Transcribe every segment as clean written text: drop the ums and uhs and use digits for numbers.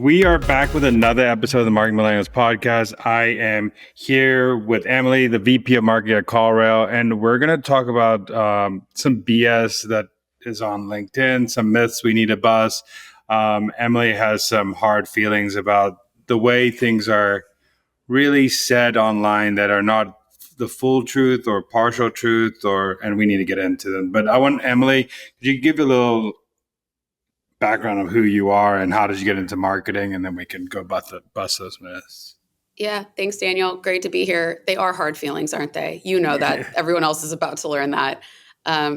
We are back with another episode of the Marketing Millennials podcast. I am here with Emily, the VP of Marketing at CallRail, and we're going to talk about some BS that is on LinkedIn, some myths we need to bust. Emily has some hard feelings about the way things are really said online that are not the full truth or partial truth, and we need to get into them. But I want Emily, could you give a little background of who you are and how did you get into marketing, and then we can go bust those myths. Yeah, thanks, Daniel. Great to be here. They are hard feelings, aren't they? You know that. Everyone else is about to learn that. My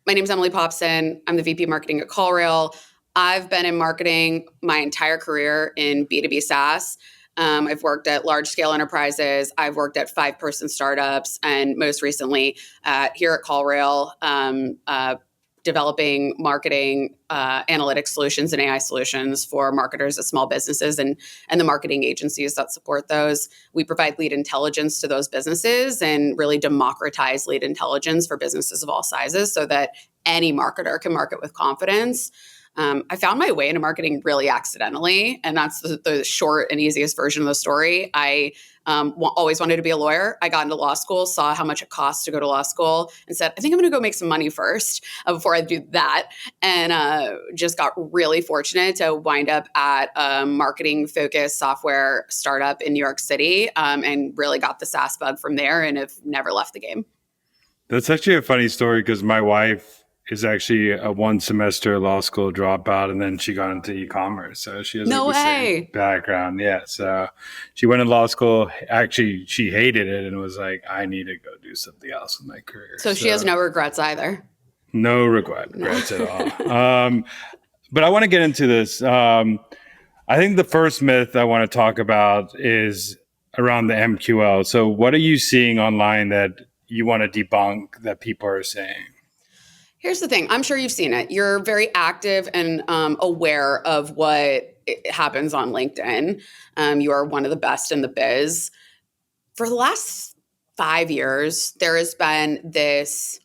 name is Emily Popson. I'm the VP of Marketing at CallRail. I've been in marketing my entire career in B2B SaaS. I've worked at large-scale enterprises. I've worked at 5-person startups, and most recently here at CallRail, developing marketing analytics solutions and AI solutions for marketers at small businesses and the marketing agencies that support those. We provide lead intelligence to those businesses and really democratize lead intelligence for businesses of all sizes so that any marketer can market with confidence. I found my way into marketing really accidentally, and that's the short and easiest version of the story. I always wanted to be a lawyer. I got into law school, saw how much it costs to go to law school, and said, I think I'm going to go make some money first before I do that. And just got really fortunate to wind up at a marketing-focused software startup in New York City, and really got the SaaS bug from there and have never left the game. That's actually a funny story because my wife is actually a 1-semester law school dropout, and then she got into e-commerce. So she has the same background. Yeah. So she went to law school. Actually, she hated it and was like, I need to go do something else with my career. So she has no regrets either. No regrets at all. But I want to get into this. I think the first myth I want to talk about is around the MQL. So what are you seeing online that you want to debunk that people are saying? Here's the thing. I'm sure you've seen it. You're very active and aware of what happens on LinkedIn. You are one of the best in the biz. For the last 5 years, there has been this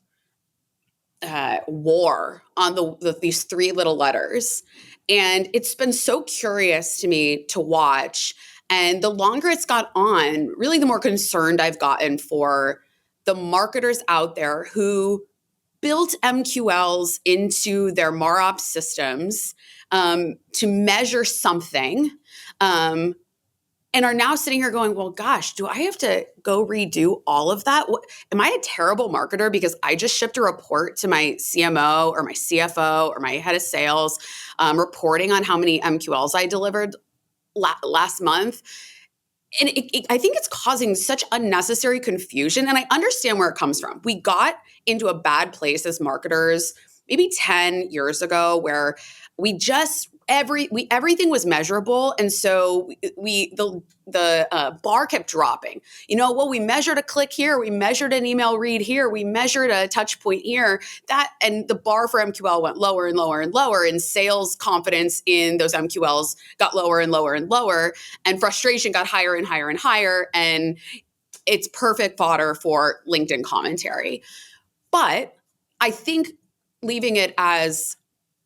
war on these 3 little letters. And it's been so curious to me to watch. And the longer it's got on, really the more concerned I've gotten for the marketers out there who built MQLs into their MarOps systems to measure something, and are now sitting here going, well, gosh, do I have to go redo all of that? Am I a terrible marketer because I just shipped a report to my CMO or my CFO or my head of sales reporting on how many MQLs I delivered last month? And I think it's causing such unnecessary confusion. And I understand where it comes from. We got into a bad place as marketers maybe 10 years ago where we just everything was measurable, and so the bar kept dropping. We measured a click here, we measured an email read here, we measured a touch point here. And the bar for MQL went lower and lower and lower, and sales confidence in those MQLs got lower and lower and lower, and frustration got higher and higher and higher, and it's perfect fodder for LinkedIn commentary. But I think leaving it as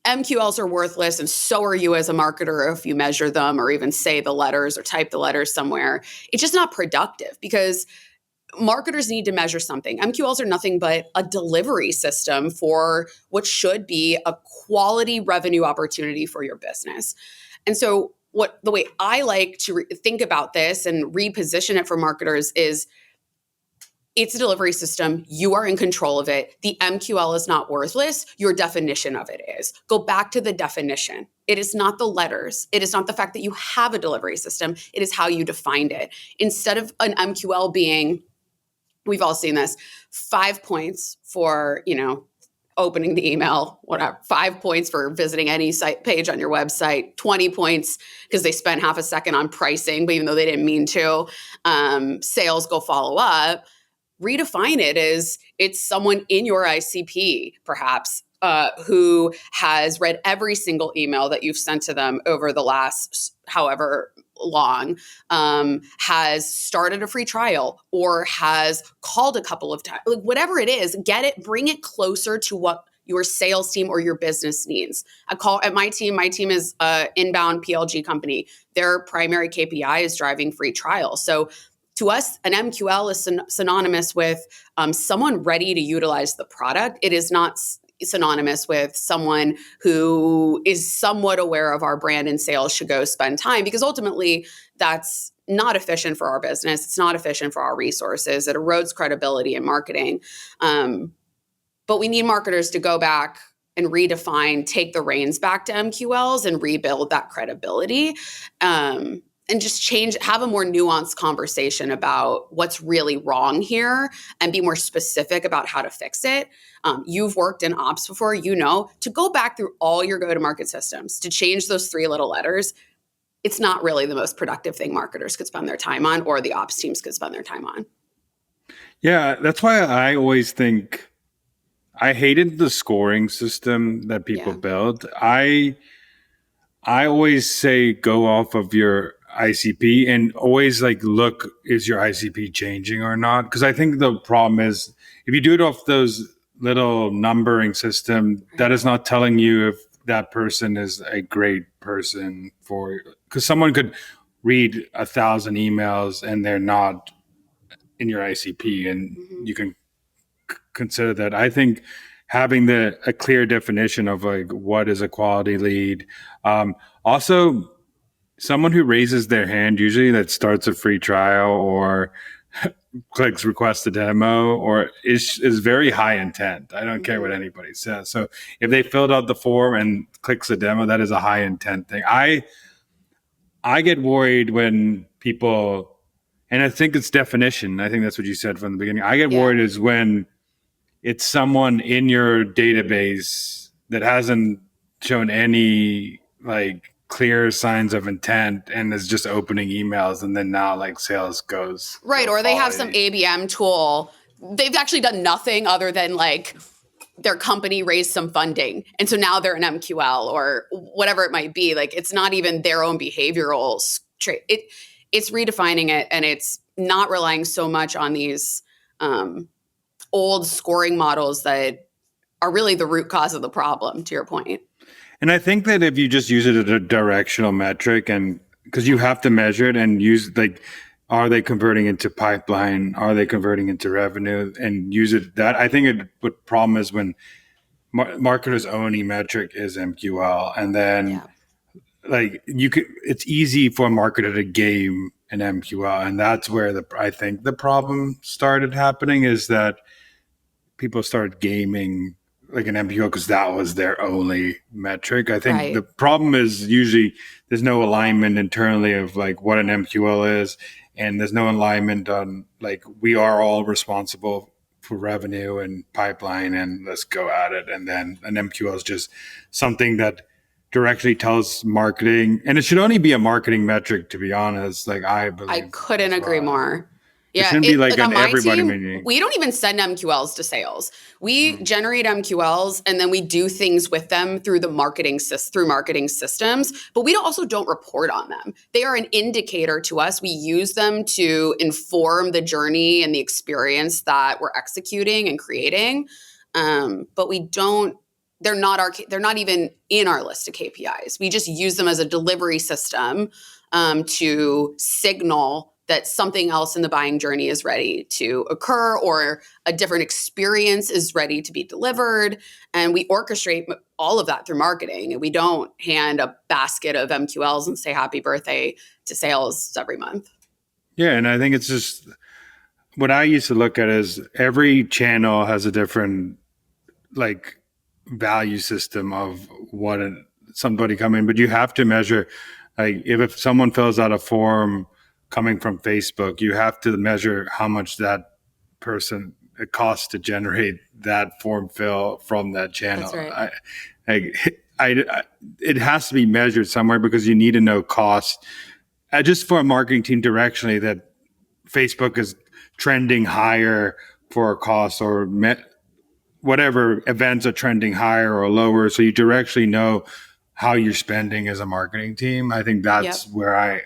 MQLs are worthless, and so are you as a marketer if you measure them or even say the letters or type the letters somewhere. It's just not productive because marketers need to measure something. MQLs are nothing but a delivery system for what should be a quality revenue opportunity for your business. And so the way I like to think about this and reposition it for marketers is it's a delivery system. You are in control of it. The MQL is not worthless. Your definition of it is. Go back to the definition. It is not the letters. It is not the fact that you have a delivery system. It is how you defined it. Instead of an MQL being, we've all seen this, 5 points for, opening the email, whatever, 5 points for visiting any site page on your website, 20 points because they spent half a second on pricing, but even though they didn't mean to, sales go follow up. Redefine it as it's someone in your ICP, perhaps, who has read every single email that you've sent to them over the last however long, has started a free trial or has called a couple of times, like whatever it is, get it, bring it closer to what your sales team or your business needs. At my team is an inbound PLG company. Their primary KPI is driving free trials. So to us, an MQL is synonymous with someone ready to utilize the product. It is not synonymous with someone who is somewhat aware of our brand and sales should go spend time, because ultimately that's not efficient for our business. It's not efficient for our resources. It erodes credibility in marketing. But we need marketers to go back and redefine, take the reins back to MQLs and rebuild that credibility. And just have a more nuanced conversation about what's really wrong here and be more specific about how to fix it. You've worked in ops before, to go back through all your go-to-market systems to change those 3 little letters. It's not really the most productive thing marketers could spend their time on, or the ops teams could spend their time on. Yeah, that's why I always think I hated the scoring system that people built. I always say go off of your ICP and always look, is your ICP changing or not? Because I think the problem is if you do it off those little numbering system, that is not telling you if that person is a great person because someone could read 1,000 emails and they're not in your ICP, and you can consider that. I think having a clear definition of what is a quality lead. Also, someone who raises their hand, usually that starts a free trial or clicks request a demo or is very high intent. I don't care what anybody says. So if they filled out the form and clicks a demo, that is a high intent thing. I get worried when people, and I think it's definition. I think that's what you said from the beginning. I get worried is when it's someone in your database that hasn't shown any clear signs of intent and is just opening emails, and then now sales goes right, or they have some ABM tool. They've actually done nothing other than their company raised some funding, and so now they're an MQL or whatever it might be. It's not even their own behavioral trait. It's redefining it, and it's not relying so much on these old scoring models that are really the root cause of the problem, to your point. And I think that if you just use it as a directional metric, and because you have to measure it and use are they converting into pipeline? Are they converting into revenue? And use it that. I think what problem is when marketers' only metric is MQL, and then it's easy for a marketer to game an MQL, and that's where I think the problem started happening, is that people started gaming an MQL because that was their only metric. I think the problem is usually there's no alignment internally of what an MQL is, and there's no alignment on we are all responsible for revenue and pipeline, and let's go at it. And then an MQL is just something that directly tells marketing, and it should only be a marketing metric, to be honest. I believe I couldn't agree more. It shouldn't be an everybody team, meeting. We don't even send MQLs to sales. We generate MQLs and then we do things with them through marketing systems, but we also don't report on them. They are an indicator to us. We use them to inform the journey and the experience that we're executing and creating. But we don't. They're not even in our list of KPIs. We just use them as a delivery system to signal that something else in the buying journey is ready to occur, or a different experience is ready to be delivered. And we orchestrate all of that through marketing. And we don't hand a basket of MQLs and say happy birthday to sales every month. Yeah. And I think it's just what I used to look at is every channel has a different value system of what somebody come in, but you have to measure if someone fills out a form coming from Facebook, you have to measure how much that person it costs to generate that form fill from that channel. That's right. It has to be measured somewhere, because you need to know cost. Just for a marketing team directionally, that Facebook is trending higher for a cost, or whatever events are trending higher or lower, so you directly know how you're spending as a marketing team. I think that's where I,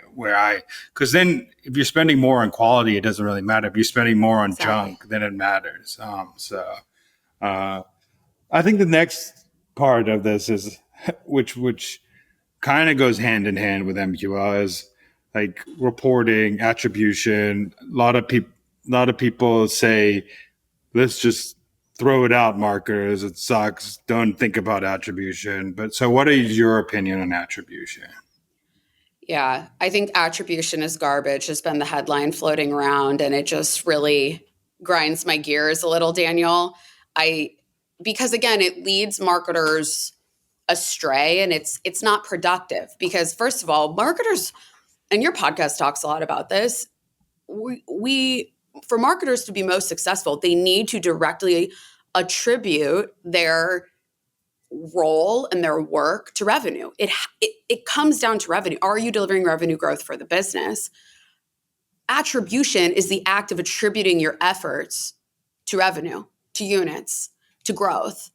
because then if you're spending more on quality, it doesn't really matter. If you're spending more on junk, then it matters. I think the next part of this is which kind of goes hand in hand with MQL is like reporting, attribution. A lot of people say, let's just throw it out, marketers. It sucks. Don't think about attribution. But so what is your opinion on attribution? Yeah, I think attribution is garbage has been the headline floating around, and it just really grinds my gears a little, Daniel. I because again, it leads marketers astray, and it's not productive because first of all, marketers, and your podcast talks a lot about this. We for marketers to be most successful, they need to directly attribute their role and their work to revenue. It comes down to revenue. Are you delivering revenue growth for the business? Attribution is the act of attributing your efforts to revenue, to units, to growth.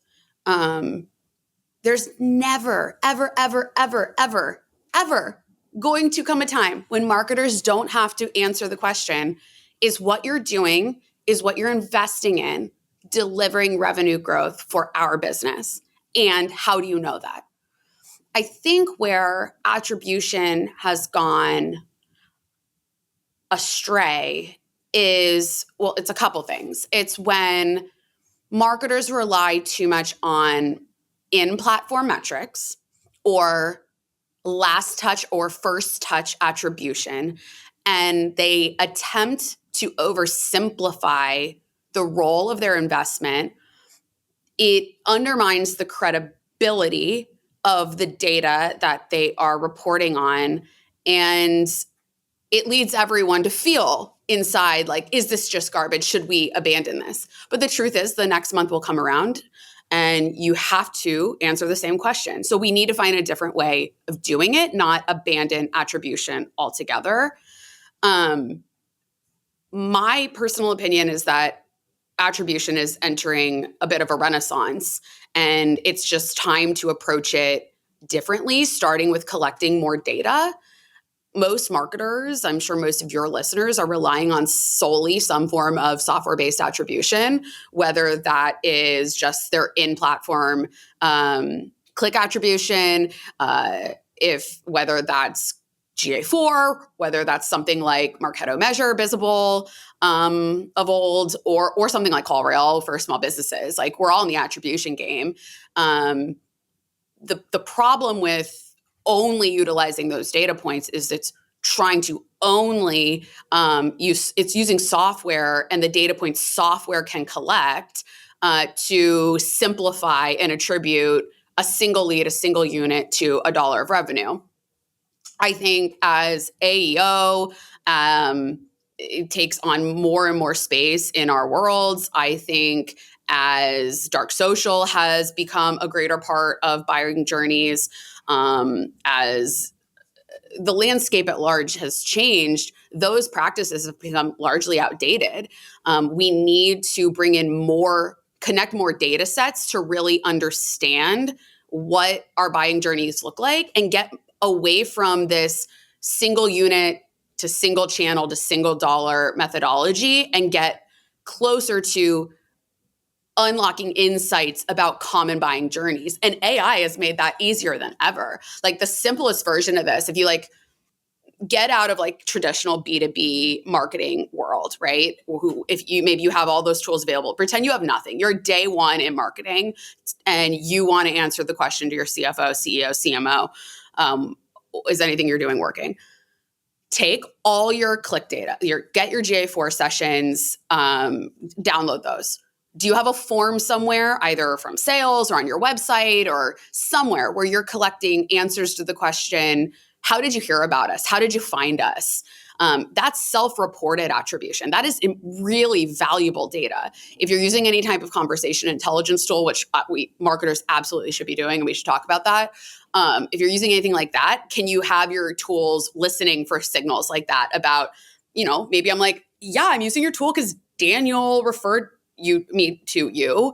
There's never, ever, ever, ever, ever, ever going to come a time when marketers don't have to answer the question, is what you're doing, is what you're investing in delivering revenue growth for our business? And how do you know that? I think where attribution has gone astray is, well, it's a couple things. It's when marketers rely too much on in-platform metrics or last touch or first touch attribution, and they attempt to oversimplify the role of their investment. It undermines the credibility of the data that they are reporting on, and it leads everyone to feel inside like, is this just garbage? Should we abandon this? But the truth is, the next month will come around and you have to answer the same question. So we need to find a different way of doing it, not abandon attribution altogether. My personal opinion is that attribution is entering a bit of a renaissance, and it's just time to approach it differently, starting with collecting more data. Most marketers, I'm sure most of your listeners, are relying on solely some form of software-based attribution, whether that is just their in-platform click attribution, whether that's GA4, whether that's something like Marketo Measure, Visible of old, or something like CallRail for small businesses. Like, we're all in the attribution game. The problem with only utilizing those data points is it's trying to only it's using software and the data points software can collect to simplify and attribute a single lead, a single unit to $1 of revenue. I think as AEO, it takes on more and more space in our worlds. I think as dark social has become a greater part of buying journeys, as the landscape at large has changed, those practices have become largely outdated. We need to connect more data sets to really understand what our buying journeys look like and get away from this single unit to single channel to single dollar methodology and get closer to unlocking insights about common buying journeys. And AI has made that easier than ever. Like, the simplest version of this, if you get out of traditional B2B marketing world, right? If you have all those tools available, pretend you have nothing. You're day one in marketing and you want to answer the question to your CFO, CEO, CMO, is anything you're doing working? Take all your click data, get your GA4 sessions, download those. Do you have a form somewhere, either from sales or on your website or somewhere, where you're collecting answers to the question, how did you hear about us? How did you find us? That's self-reported attribution. That is really valuable data. If you're using any type of conversation intelligence tool, which we marketers absolutely should be doing, and we should talk about that. If you're using anything like that, can you have your tools listening for signals like that about, maybe I'm like, yeah, I'm using your tool because Daniel referred me to you.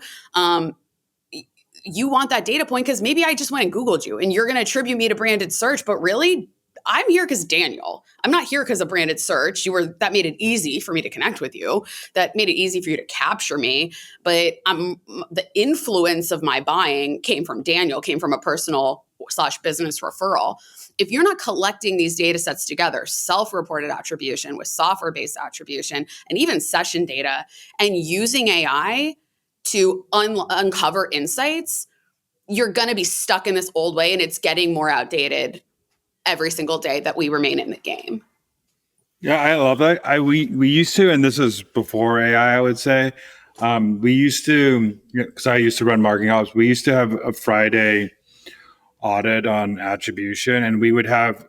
You want that data point because maybe I just went and Googled you and you're going to attribute me to branded search, but really I'm here because Daniel. I'm not here because of branded search. That made it easy for me to connect with you. That made it easy for you to capture me. But the influence of my buying came from Daniel, came from a personal/business referral. If you're not collecting these data sets together, self-reported attribution with software-based attribution, and even session data, and using AI to uncover insights, you're going to be stuck in this old way, and it's getting more outdated every single day that we remain in the game. Yeah, I love that. We used to, and this is before AI, I would say. We used to, because I used to run marketing ops. We used to have a Friday audit on attribution, and we would have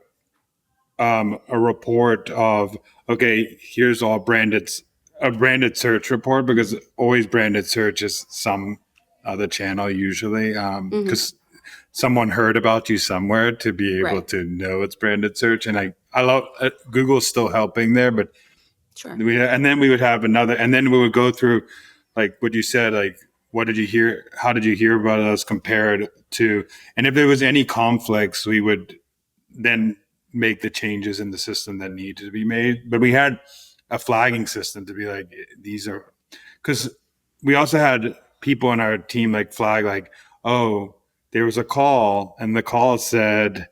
a report of, okay, here's all a branded search report, because always branded search is some other channel usually, because someone heard about you somewhere to be able to know it's branded search. And I love Google's still helping there, but Sure. and then we would have another, and then we would go through like what you said, like, what did you hear? How did you hear about us compared to, and if there was any conflicts, we would then make the changes in the system that needed to be made. But we had a flagging system to be like, these are, because we also had people on our team like flag, like, oh, there was a call, and the call said,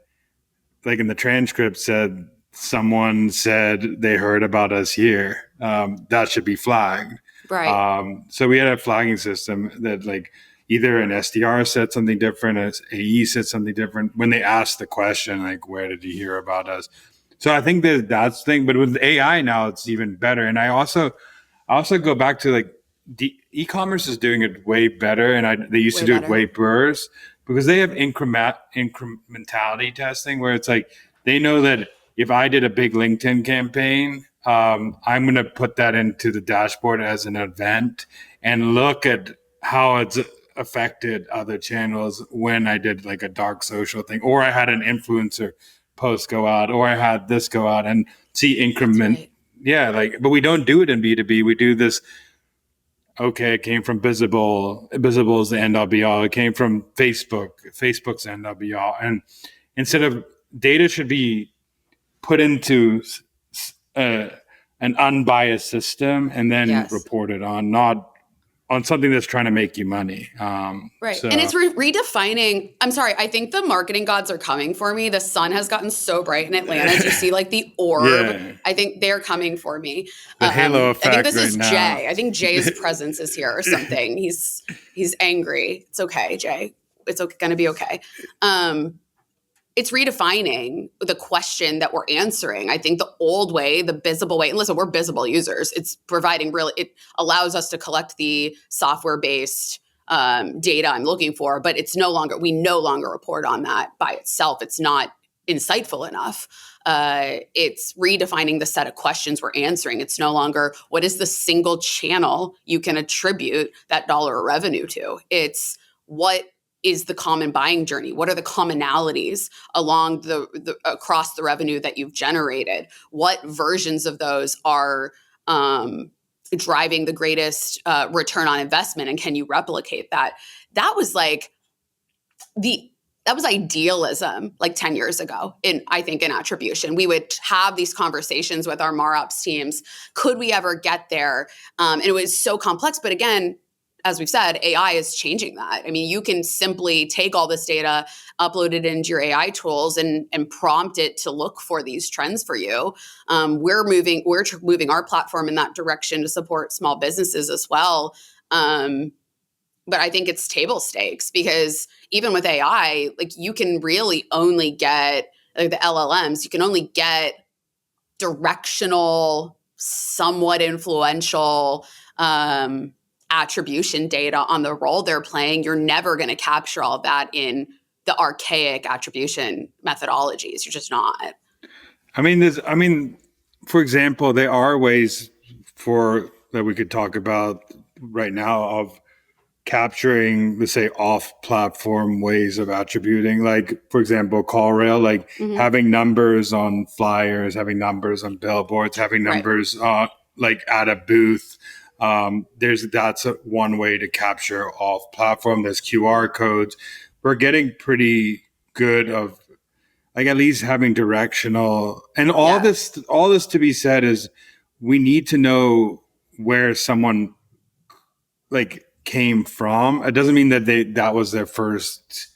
like in the transcript said, someone said they heard about us here. That should be flagged. Right. So we had a flagging system that like either an SDR said something different, an AE said something different when they asked the question, like, where did you hear about us? So I think that's the thing. But with AI now, it's even better. And I also go back to like e-commerce is doing it way better, and they used to do it way worse, because they have incrementality testing, where it's like they know that if I did a big LinkedIn campaign, I'm going to put that into the dashboard as an event and look at how it's affected other channels when I did like a dark social thing, or I had an influencer post go out, or I had this go out, and see increment. Right. Yeah, like, but we don't do it in B2B. We do this. Okay, it came from Visible. Visible is the end all be all. It came from Facebook. Facebook's the end all be all. And instead of data should be put into an unbiased system and then reported on, not on something that's trying to make you money. Right. So. And it's redefining. I'm sorry. I think the marketing gods are coming for me. The sun has gotten so bright in Atlanta. You see like the orb. Yeah. I think they're coming for me. The halo effect. I think this is right Jay. I think Jay's presence is here or something. He's angry. It's okay, Jay. It's going to be okay. It's redefining the question that we're answering. I think the old way, the visible way, and listen, we're visible users. It's providing it allows us to collect the software-based data I'm looking for, but we no longer report on that by itself. It's not insightful enough. It's redefining the set of questions we're answering. It's no longer, what is the single channel you can attribute that dollar of revenue to? It's what is the common buying journey? What are the commonalities along the across the revenue that you've generated? What versions of those are driving the greatest return on investment, and can you replicate that? That was idealism like 10 years ago I think in attribution. We would have these conversations with our MarOps teams. Could we ever get there? And it was so complex. But again, as we've said, AI is changing that. I mean, you can simply take all this data, upload it into your AI tools, and prompt it to look for these trends for you. We're moving our platform in that direction to support small businesses as well. But I think it's table stakes, because even with AI, like, you can really only get the LLMs. You can only get directional, somewhat influential attribution data on the role they're playing. You're never going to capture all of that in the archaic attribution methodologies. You're just not. I mean, for example, there are ways that we could talk about right now of capturing, let's say, off-platform ways of attributing. Like, for example, CallRail, like having numbers on flyers, having numbers on billboards, having numbers like at a booth. That's one way to capture off platform. There's QR codes. We're getting pretty good of like at least having directional, and all Yeah. this to be said is we need to know where someone like came from. It doesn't mean that that was their first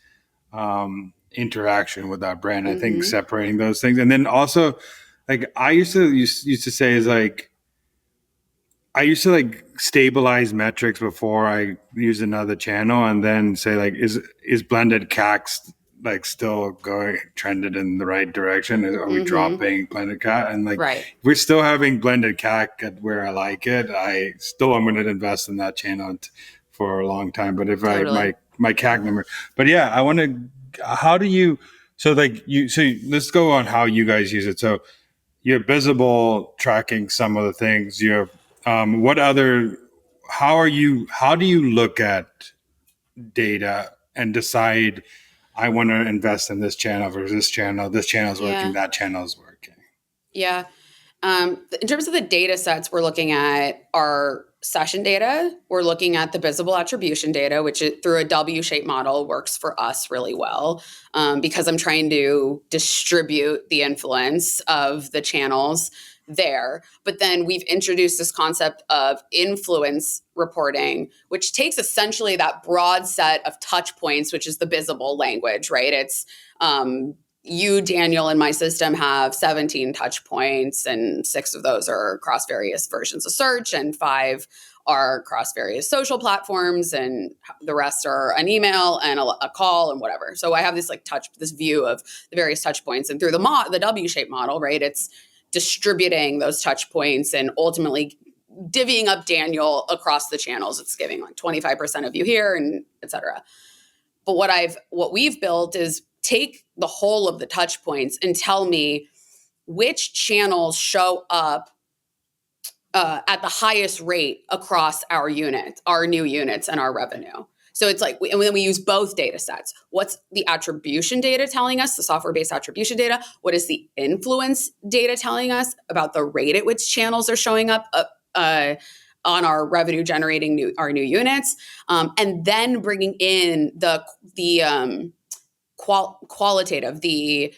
interaction with that brand. I think separating those things, and then also like I used to say is like I used to like stabilize metrics before I use another channel, and then say like is blended CAC like still going trended in the right direction? Are we dropping blended CAC? And like Right. if we're still having blended CAC at where I like it, I still am going to invest in that channel for a long time. But if Totally. my CAC number, but yeah, I want to. How do you? So like you. So let's go on how you guys use it. So you're visible tracking some of the things. You're what other? How do you look at data and decide I want to invest in this channel versus this channel? This channel is working. Yeah. That channel is working. Yeah. In terms of the data sets we're looking at our session data. We're looking at the visible attribution data, which through a W-shaped model works for us really well because I'm trying to distribute the influence of the channels there. But then we've introduced this concept of influence reporting, which takes essentially that broad set of touch points, which is the visible language, right? It's you, Daniel, in my system have 17 touch points, and 6 of those are across various versions of search, and 5 are across various social platforms, and the rest are an email and a call and whatever. So I have this this view of the various touch points, and through the W-shaped model, right, it's distributing those touch points and ultimately divvying up Daniel across the channels. It's giving like 25% of you here, and et cetera. But what we've built is take the whole of the touch points and tell me which channels show up at the highest rate across our new units, and our revenue. So it's like, and then we use both data sets. What's the attribution data telling us, the software-based attribution data? What is the influence data telling us about the rate at which channels are showing up on our revenue generating our new units? And then bringing in the qualitative, the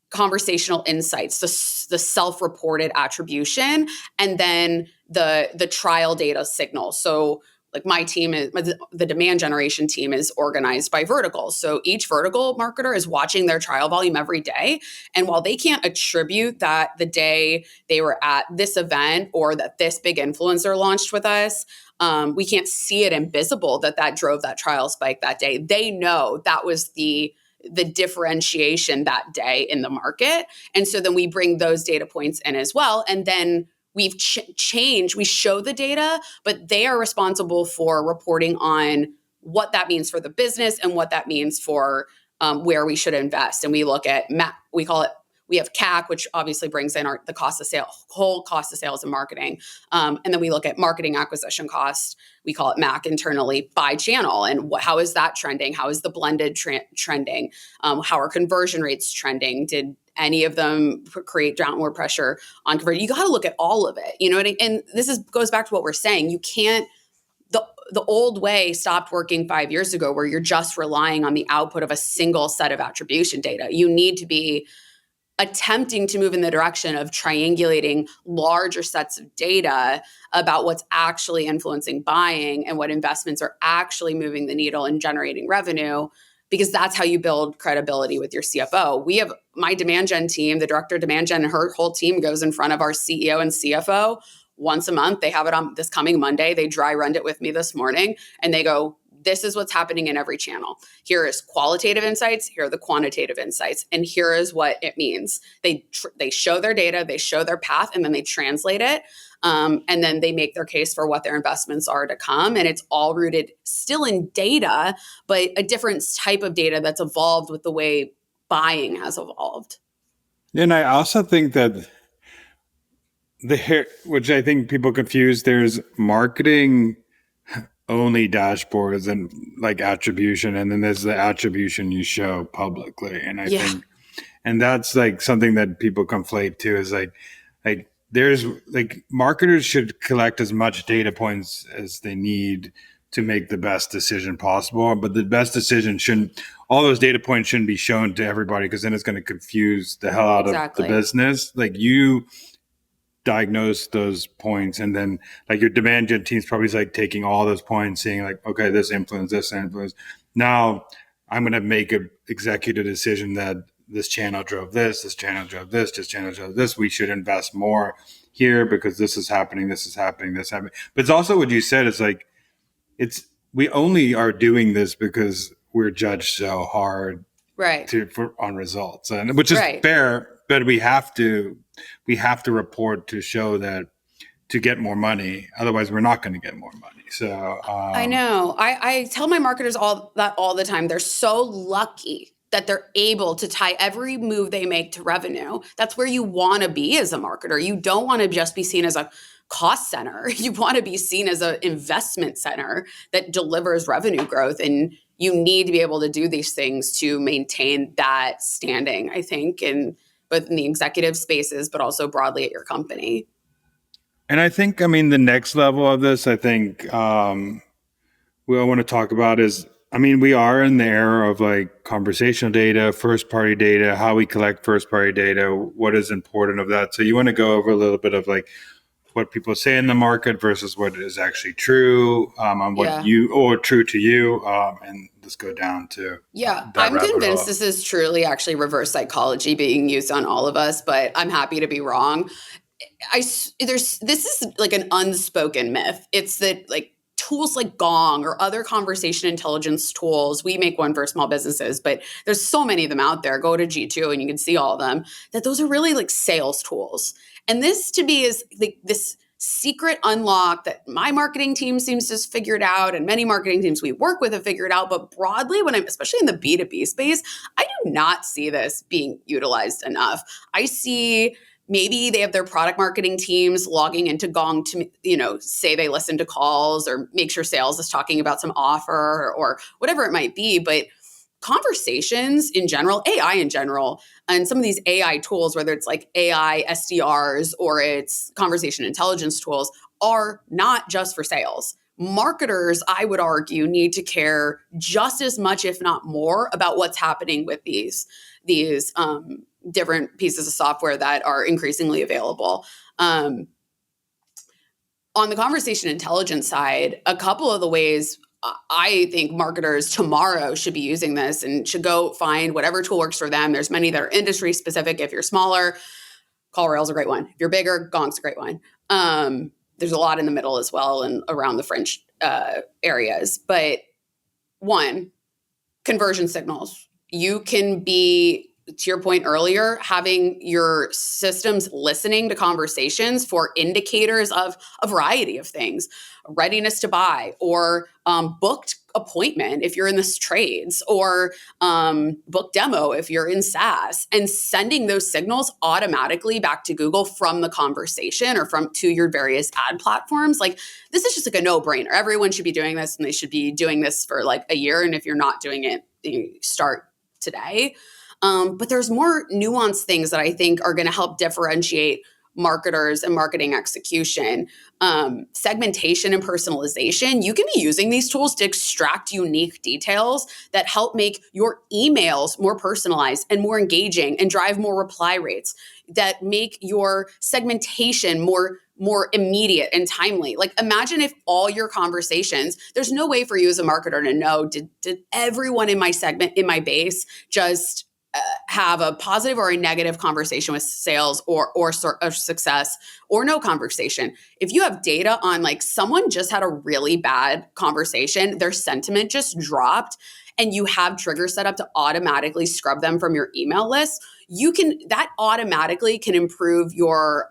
conversational insights, the self-reported attribution, and then the trial data signals. So like my team the demand generation team is organized by verticals. So each vertical marketer is watching their trial volume every day. And while they can't attribute that the day they were at this event or that this big influencer launched with us, we can't see it invisible that drove that trial spike that day. They know that was the differentiation that day in the market. And so then we bring those data points in as well. And then we've changed, we show the data, but they are responsible for reporting on what that means for the business and what that means for where we should invest. And we look at, we have CAC, which obviously brings in the cost of sales, whole cost of sales and marketing. And then we look at marketing acquisition cost. We call it MAC internally by channel. And how is that trending? How is the blended trending? How are conversion rates trending? Did any of them create downward pressure on conversion? You got to look at all of it. You know what I mean? And this goes back to what we're saying. You can't, the old way stopped working 5 years ago where you're just relying on the output of a single set of attribution data. You need to be attempting to move in the direction of triangulating larger sets of data about what's actually influencing buying and what investments are actually moving the needle and generating revenue, because that's how you build credibility with your CFO. We have my demand gen team, the director of demand gen, and her whole team goes in front of our CEO and CFO once a month. They have it on this coming Monday. They dry run it with me this morning, and they go, this is what's happening in every channel. Here is qualitative insights. Here are the quantitative insights. And here is what it means. They show their data, they show their path, and then they translate it. And then they make their case for what their investments are to come. And it's all rooted still in data, but a different type of data that's evolved with the way buying has evolved. And I also think that which I think people confuse, there's marketing only dashboards and like attribution, and then there's the attribution you show publicly. And I think, and that's like something that people conflate too, is like there's like marketers should collect as much data points as they need to make the best decision possible, but the best decision shouldn't all those data points shouldn't be shown to everybody because then it's going to confuse the hell out of the business. Like you diagnose those points, and then like your demand gen team's probably like taking all those points, saying like, okay, this influence. Now I'm going to make an executive decision that this channel drove this channel drove this. We should invest more here because this is happening. But it's also what you said. It's like, we only are doing this because we're judged so hard on results, and which is fair, but we have to report to show that to get more money. Otherwise, we're not going to get more money. So I know. I tell my marketers all the time. They're so lucky that they're able to tie every move they make to revenue. That's where you want to be as a marketer. You don't want to just be seen as a cost center. You want to be seen as an investment center that delivers revenue growth. And you need to be able to do these things to maintain that standing, I think, both in the executive spaces, but also broadly at your company. And I think, the next level of this, I think we all want to talk about is, we are in the era of like conversational data, first party data, how we collect first party data, what is important of that. So you want to go over a little bit of like what people say in the market versus what is actually true, on what true to you, and let's go down to I'm convinced this is truly actually reverse psychology being used on all of us, but I'm happy to be wrong. This is like an unspoken myth. It's that like tools like Gong or other conversation intelligence tools, we make one for small businesses, but there's so many of them out there. Go to G2 and you can see all of them, that those are really like sales tools. And this to me is like this secret unlock that my marketing team seems to have figured out, and many marketing teams we work with have figured out. But broadly, especially in the B2B space, I do not see this being utilized enough. I see maybe they have their product marketing teams logging into Gong to, say they listen to calls or make sure sales is talking about some offer or whatever it might be. But conversations in general, AI in general, and some of these AI tools, whether it's like AI SDRs or it's conversation intelligence tools, are not just for sales. Marketers, I would argue, need to care just as much, if not more, about what's happening with these different pieces of software that are increasingly available. On the conversation intelligence side, a couple of the ways I think marketers tomorrow should be using this and should go find whatever tool works for them. There's many that are industry specific. If you're smaller, CallRail is a great one. If you're bigger, Gong's a great one. There's a lot in the middle as well and around the fringe areas. But one, conversion signals. You can be, to your point earlier, having your systems listening to conversations for indicators of a variety of things, readiness to buy, or booked appointment if you're in the trades, or book demo if you're in SaaS, and sending those signals automatically back to Google from the conversation or to your various ad platforms. Like, this is just like a no-brainer. Everyone should be doing this, and they should be doing this for like a year. And if you're not doing it, you start today. But there's more nuanced things that I think are going to help differentiate marketers and marketing execution. Segmentation and personalization. You can be using these tools to extract unique details that help make your emails more personalized and more engaging and drive more reply rates, that make your segmentation more immediate and timely. Like, imagine if all your conversations, there's no way for you as a marketer to know, did everyone in my segment, in my base, just have a positive or a negative conversation with sales or success, or no conversation. If you have data on like someone just had a really bad conversation, their sentiment just dropped, and you have triggers set up to automatically scrub them from your email list, that automatically can improve your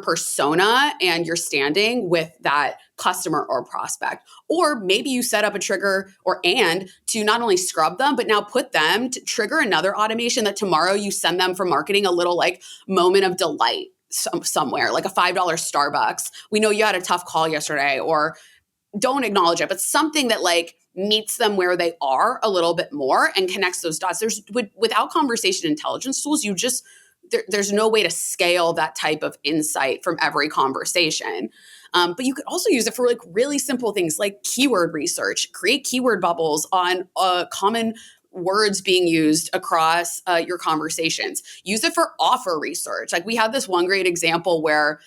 persona and your standing with that customer or prospect. Or maybe you set up a trigger to not only scrub them, but now put them to trigger another automation that tomorrow you send them for marketing a little like moment of delight somewhere, like a $5 Starbucks. We know you had a tough call yesterday, or don't acknowledge it, but something that like meets them where they are a little bit more and connects those dots. Without conversation intelligence tools, there's no way to scale that type of insight from every conversation. But you could also use it for like really simple things like keyword research, create keyword bubbles on common words being used across your conversations. Use it for offer research. Like we had this one great example where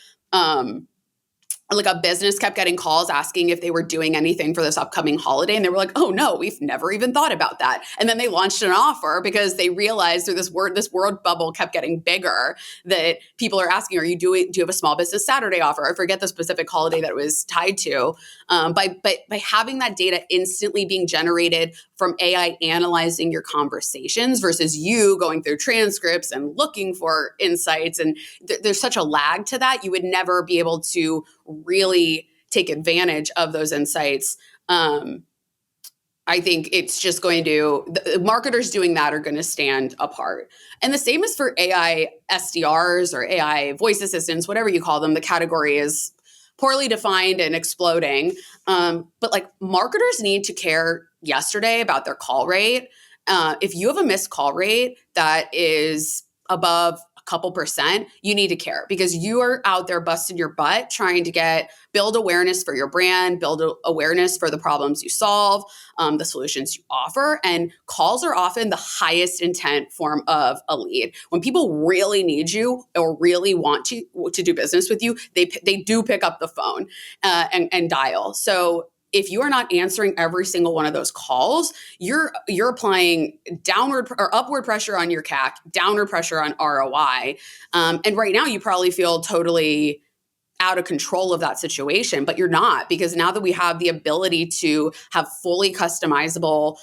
like a business kept getting calls asking if they were doing anything for this upcoming holiday. And they were like, oh no, we've never even thought about that. And then they launched an offer because they realized through this word bubble kept getting bigger that people are asking, do you have a small business Saturday offer? I forget the specific holiday that it was tied to. By having that data instantly being generated from AI analyzing your conversations versus you going through transcripts and looking for insights. And there's such a lag to that. You would never be able to really take advantage of those insights. I think it's just going to, the marketers doing that are going to stand apart. And the same is for AI SDRs or AI voice assistants, whatever you call them. The category is poorly defined and exploding. But like marketers need to care yesterday about their call rate. If you have a missed call rate that is above a couple percent, you need to care because you are out there busting your butt trying to build awareness for your brand, build awareness for the problems you solve, the solutions you offer. And calls are often the highest intent form of a lead. When people really need you or really want to do business with you, they do pick up the phone and dial. So if you are not answering every single one of those calls, you're applying downward or upward pressure on your CAC, downward pressure on ROI. And right now you probably feel totally out of control of that situation, but you're not, because now that we have the ability to have fully customizable,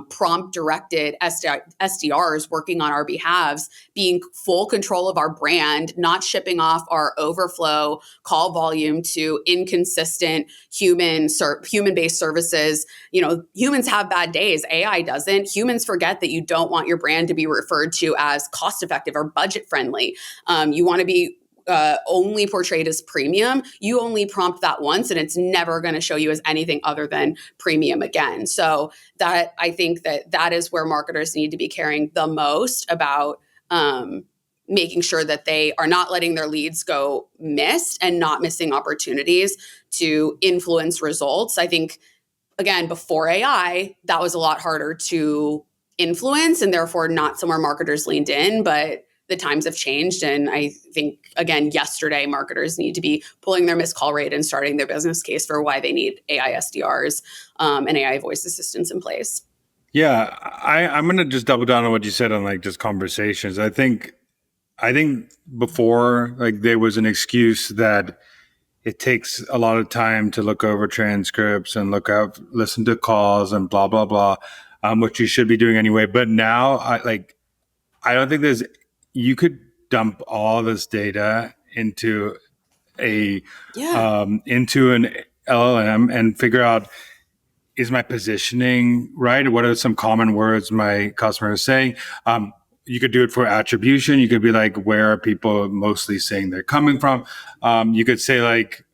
prompt directed SDRs working on our behalves, being full control of our brand, not shipping off our overflow call volume to inconsistent human-based services. Humans have bad days. AI doesn't. Humans forget that you don't want your brand to be referred to as cost-effective or budget-friendly. You want to be only portrayed as premium. You only prompt that once and it's never going to show you as anything other than premium again. So that I think that is where marketers need to be caring the most about making sure that they are not letting their leads go missed and not missing opportunities to influence results. I think, again, before AI, that was a lot harder to influence and therefore not somewhere marketers leaned in, but the times have changed. And I think, again, yesterday, marketers need to be pulling their missed call rate and starting their business case for why they need AI SDRs and AI voice assistants in place. Yeah, I'm going to just double down on what you said on like just conversations. I think before, like, there was an excuse that it takes a lot of time to look over transcripts and listen to calls and blah, blah, blah, which you should be doing anyway. But now I don't think you could dump all this data into into an LLM and figure out, is my positioning right? What are some common words my customer is saying? You could do it for attribution. You could be like, where are people mostly saying they're coming from? You could say like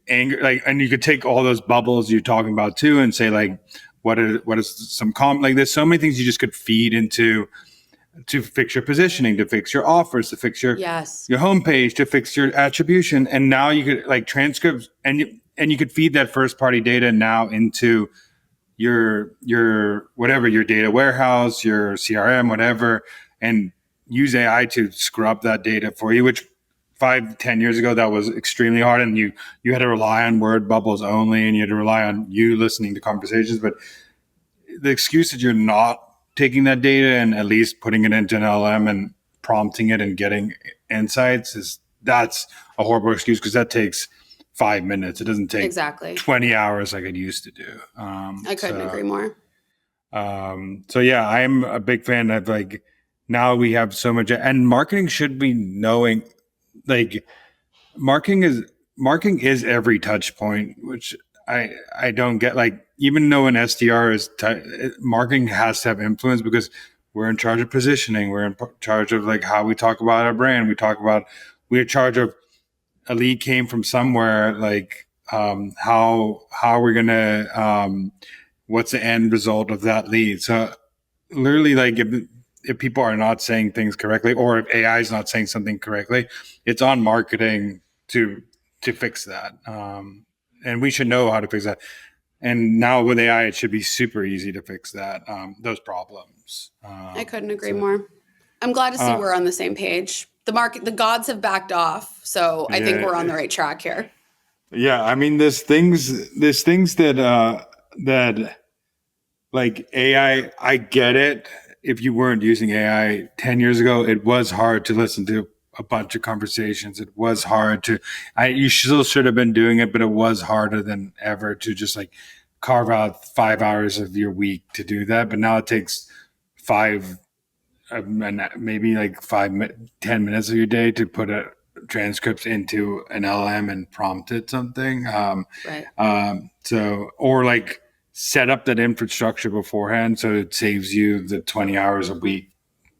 anger, and you could take all those bubbles you're talking about too, and say like, what is some like, there's so many things you just could feed into to fix your positioning, to fix your offers, to fix your homepage, to fix your attribution. And now you could like transcripts and you could feed that first party data now into your whatever, your data warehouse, your CRM, whatever, and use AI to scrub that data for you, which 5-10 years ago, that was extremely hard. And you had to rely on word bubbles only, and you had to rely on you listening to conversations. But the excuse that you're not taking that data and at least putting it into an LM and prompting it and getting insights, that's a horrible excuse, because that takes 5 minutes. It doesn't take 20 hours like it used to do. I couldn't agree more. So yeah, I'm a big fan of like, now we have so much, and marketing should be knowing, like, marketing is every touch point, which I don't get. Like, even though an SDR is marketing has to have influence, because we're in charge of positioning. We're in charge of like how we talk about our brand. We're in charge of a lead came from somewhere, like how we're gonna what's the end result of that lead. So literally, like, if people are not saying things correctly, or if AI is not saying something correctly, it's on marketing to fix that. And we should know how to fix that. And now with AI, it should be super easy to fix that, those problems. I couldn't agree more. I'm glad to see we're on the same page. The gods have backed off, so I think we're on the right track here. Yeah, I mean, there's things that like AI. I get it. If you weren't using AI 10 years ago, it was hard to listen to a bunch of conversations. It was hard to. You still should have been doing it, but it was harder than ever to just like carve out 5 hours of your week to do that. But now it takes maybe like 10 minutes of your day to put a transcripts into an LM and prompt it something. Right. So, or like set up that infrastructure beforehand so it saves you the 20 hours a week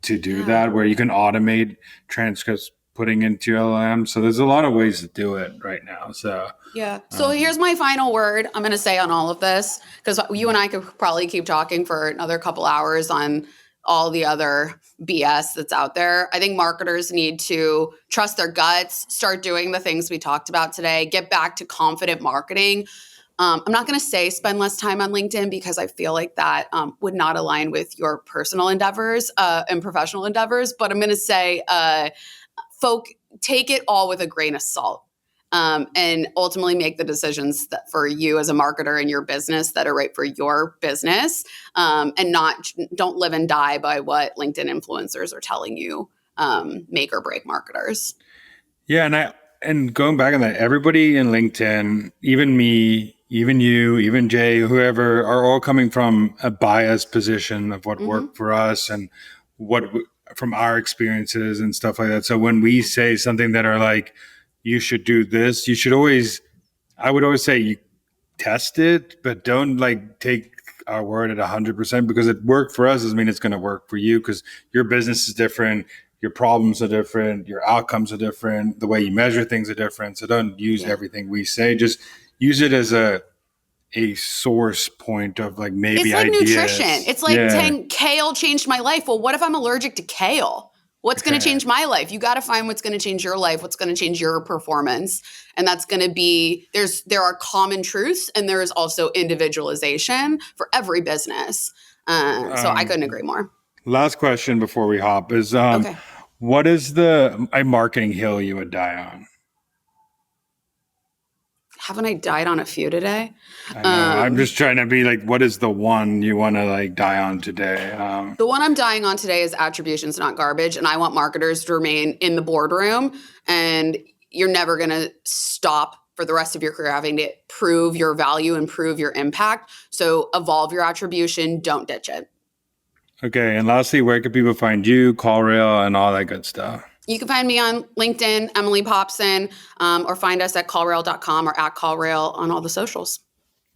to do that, where you can automate transcripts putting into your LM. So there's a lot of ways to do it right now. So yeah. So here's my final word I'm going to say on all of this, because you and I could probably keep talking for another couple hours on all the other BS that's out there. I think marketers need to trust their guts, start doing the things we talked about today, get back to confident marketing. I'm not going to say spend less time on LinkedIn, because I feel like that would not align with your personal endeavors and professional endeavors. But I'm going to say, take it all with a grain of salt. And ultimately make the decisions that for you as a marketer in your business that are right for your business, and don't live and die by what LinkedIn influencers are telling you, make or break marketers. Yeah, and going back on that, everybody in LinkedIn, even me, even you, even Jay, whoever, are all coming from a biased position of what worked for us and from our experiences and stuff like that. So when we say something that are like, you should do this, I would always say you test it, but don't like take our word at 100%, because it worked for us doesn't mean it's going to work for you, because your business is different. Your problems are different. Your outcomes are different. The way you measure things are different. So don't use everything we say. Just use it as a source point of like maybe it's like ideas. Nutrition. It's like saying kale changed my life. Well, what if I'm allergic to kale? What's going to change my life? You got to find what's going to change your life, what's going to change your performance. And that's going to be, there are common truths, and there is also individualization for every business. So I couldn't agree more. Last question before we hop is, what is a marketing hill you would die on? Haven't I died on a few today? I know. I'm just trying to be like, what is the one you want to like die on today? The one I'm dying on today is attribution's not garbage. And I want marketers to remain in the boardroom, and you're never going to stop for the rest of your career having to prove your value and prove your impact. So evolve your attribution. Don't ditch it. Okay. And lastly, where can people find you, CallRail, and all that good stuff? You can find me on LinkedIn, Emily Popson, or find us at callrail.com or at CallRail on all the socials.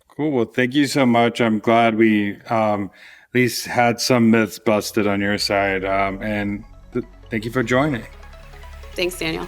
Cool. Well, thank you so much. I'm glad we at least had some myths busted on your side. And thank you for joining. Thanks, Daniel.